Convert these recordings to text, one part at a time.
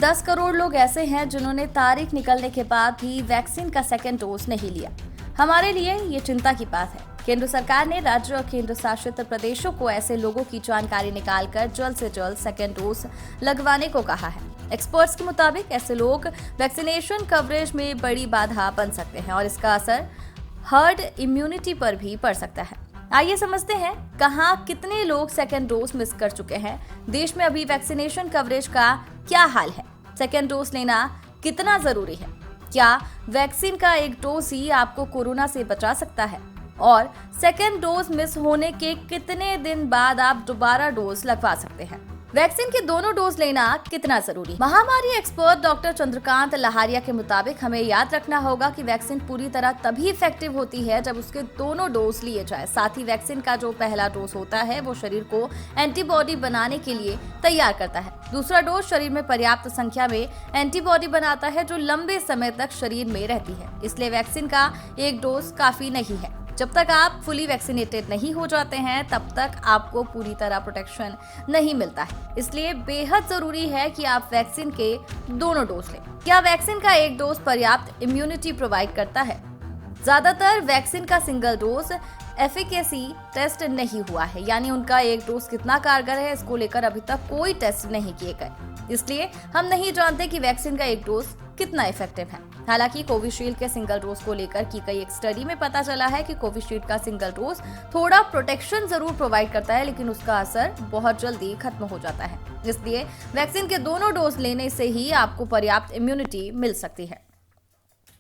10 करोड़ लोग ऐसे हैं जिन्होंने तारीख निकलने के बाद भी वैक्सीन का सेकेंड डोज नहीं लिया। हमारे लिए ये चिंता की बात है। केंद्र सरकार ने राज्य और केंद्र शासित प्रदेशों को ऐसे लोगों की जानकारी निकालकर जल्द से जल्द सेकेंड डोज लगवाने को कहा है। एक्सपर्ट्स के मुताबिक ऐसे लोग वैक्सीनेशन कवरेज में बड़ी बाधा बन सकते हैं और इसका असर हर्ड इम्यूनिटी पर भी पड़ सकता है। आइए समझते हैं कहां कितने लोग सेकेंड डोज मिस कर चुके हैं। देश में अभी वैक्सीनेशन कवरेज का क्या हाल है, सेकेंड डोज लेना कितना जरूरी है, क्या वैक्सीन का एक डोज ही आपको कोरोना से बचा सकता है और सेकेंड डोज मिस होने के कितने दिन बाद आप दोबारा डोज लगवा सकते हैं। वैक्सीन के दोनों डोज लेना कितना जरूरी। महामारी एक्सपर्ट डॉक्टर चंद्रकांत लहारिया के मुताबिक हमें याद रखना होगा कि वैक्सीन पूरी तरह तभी इफेक्टिव होती है जब उसके दोनों डोज लिए जाए। साथ ही वैक्सीन का जो पहला डोज होता है वो शरीर को एंटीबॉडी बनाने के लिए तैयार करता है। दूसरा डोज शरीर में पर्याप्त संख्या में एंटीबॉडी बनाता है जो लंबे समय तक शरीर में रहती है। इसलिए वैक्सीन का एक डोज काफी नहीं है। जब तक आप फुली वैक्सीनेटेड नहीं हो जाते हैं तब तक आपको पूरी तरह प्रोटेक्शन नहीं मिलता है। इसलिए बेहद जरूरी है कि आप वैक्सीन के दोनों डोज लें। क्या वैक्सीन का एक डोज पर्याप्त इम्यूनिटी प्रोवाइड करता है? ज्यादातर वैक्सीन का सिंगल डोज एफिकेसी टेस्ट नहीं हुआ है, यानी उनका एक डोज कितना कारगर है इसको लेकर अभी तक कोई टेस्ट नहीं किए गए। इसलिए हम नहीं जानते कि वैक्सीन का एक डोज कितना इफेक्टिव है। हालांकि कोविशील्ड के सिंगल डोज को लेकर की गई एक स्टडी में पता चला है कि कोविशील्ड का सिंगल डोज थोड़ा प्रोटेक्शन जरूर प्रोवाइड करता है, लेकिन उसका असर बहुत जल्दी खत्म हो जाता है। इसलिए वैक्सीन के दोनों डोज लेने से ही आपको पर्याप्त इम्यूनिटी मिल सकती है।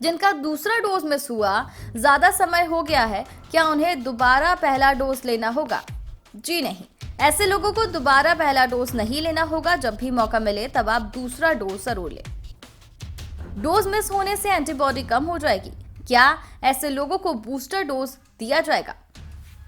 जिनका दूसरा डोज मिस हुआ, ज्यादा समय हो गया है, क्या उन्हें दोबारा पहला डोज लेना होगा? जी नहीं, ऐसे लोगों को दोबारा पहला डोज नहीं लेना होगा। जब भी मौका मिले तब आप दूसरा डोज जरूर लें। डोज मिस होने से एंटीबॉडी कम हो जाएगी। क्या ऐसे लोगों को बूस्टर डोज दिया जाएगा?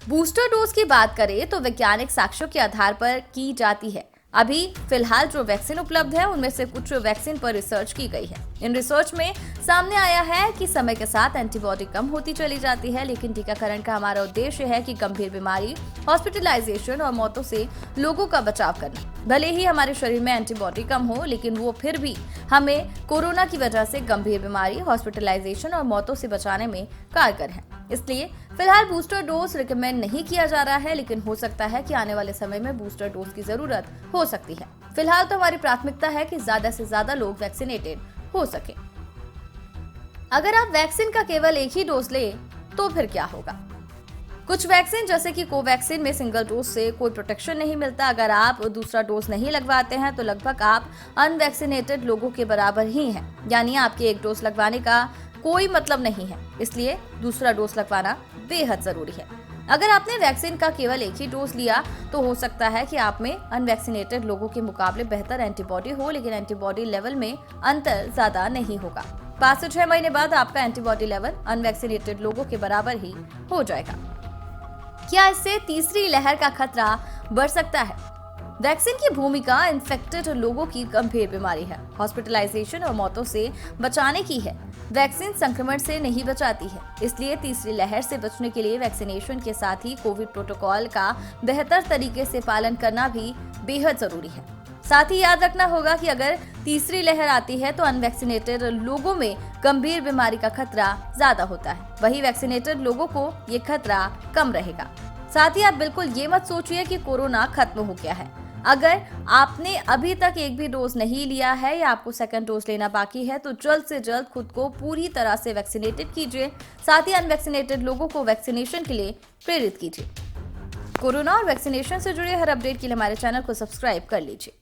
बूस्टर डोज की बात करें तो वैज्ञानिक साक्ष्यों के आधार पर की जाती है। अभी फिलहाल जो वैक्सीन उपलब्ध है उनमें से कुछ वैक्सीन पर रिसर्च की गई है। इन रिसर्च में सामने आया है कि समय के साथ एंटीबॉडी कम होती चली जाती है, लेकिन टीकाकरण का हमारा उद्देश्य है कि गंभीर बीमारी, हॉस्पिटलाइजेशन और मौतों से लोगों का बचाव करना। भले ही हमारे शरीर में एंटीबॉडी कम हो, लेकिन वो फिर भी हमें कोरोना की वजह से गंभीर बीमारी, हॉस्पिटलाइजेशन और मौतों से बचाने में कारगर है। इसलिए फिलहाल बूस्टर डोज रिकमेंड नहीं किया जा रहा है, लेकिन हो सकता है कि आने वाले समय में बूस्टर डोज की जरूरत हो सकती है। फिलहाल तो हमारी प्राथमिकता है कि ज्यादा से ज्यादा लोग वैक्सीनेटेड हो सके। अगर आप वैक्सीन का केवल एक ही डोज ले तो फिर क्या होगा? कुछ वैक्सीन जैसे कि कोवैक्सीन में सिंगल डोज से कोई प्रोटेक्शन नहीं मिलता। अगर आप दूसरा डोज नहीं लगवाते हैं तो लगभग आप अनवैक्सीनेटेड लोगों के बराबर ही हैं, यानी आपके एक डोज लगवाने का कोई मतलब नहीं है। इसलिए दूसरा डोज लगवाना बेहद जरूरी है। अगर आपने वैक्सीन का केवल एक ही डोज लिया तो हो सकता है कि आप में अनवैक्सीनेटेड लोगों के मुकाबले बेहतर एंटीबॉडी हो, लेकिन एंटीबॉडी लेवल में अंतर ज्यादा नहीं होगा। 5 से 6 महीने बाद आपका एंटीबॉडी लेवल अनवैक्सीनेटेड लोगों के बराबर ही हो जाएगा। क्या इससे तीसरी लहर का खतरा बढ़ सकता है? वैक्सीन की भूमिका इन्फेक्टेड लोगों की गंभीर बीमारी है, हॉस्पिटलाइजेशन और मौतों से बचाने की है। वैक्सीन संक्रमण से नहीं बचाती है। इसलिए तीसरी लहर से बचने के लिए वैक्सीनेशन के साथ ही कोविड प्रोटोकॉल का बेहतर तरीके से पालन करना भी बेहद जरूरी है। साथ ही याद रखना होगा कि अगर तीसरी लहर आती है तो अनवैक्सीनेटेड लोगों में गंभीर बीमारी का खतरा ज्यादा होता है, वही वैक्सीनेटेड लोगों को ये खतरा कम रहेगा। साथ ही आप बिल्कुल ये मत सोचिए कि कोरोना खत्म हो गया है। अगर आपने अभी तक एक भी डोज नहीं लिया है या आपको सेकंड डोज लेना बाकी है तो जल्द से जल्द खुद को पूरी तरह से वैक्सीनेटेड कीजिए। साथ ही अनवैक्सीनेटेड लोगों को वैक्सीनेशन के लिए प्रेरित कीजिए। कोरोना और वैक्सीनेशन से जुड़े हर अपडेट के लिए हमारे चैनल को सब्सक्राइब कर लीजिए।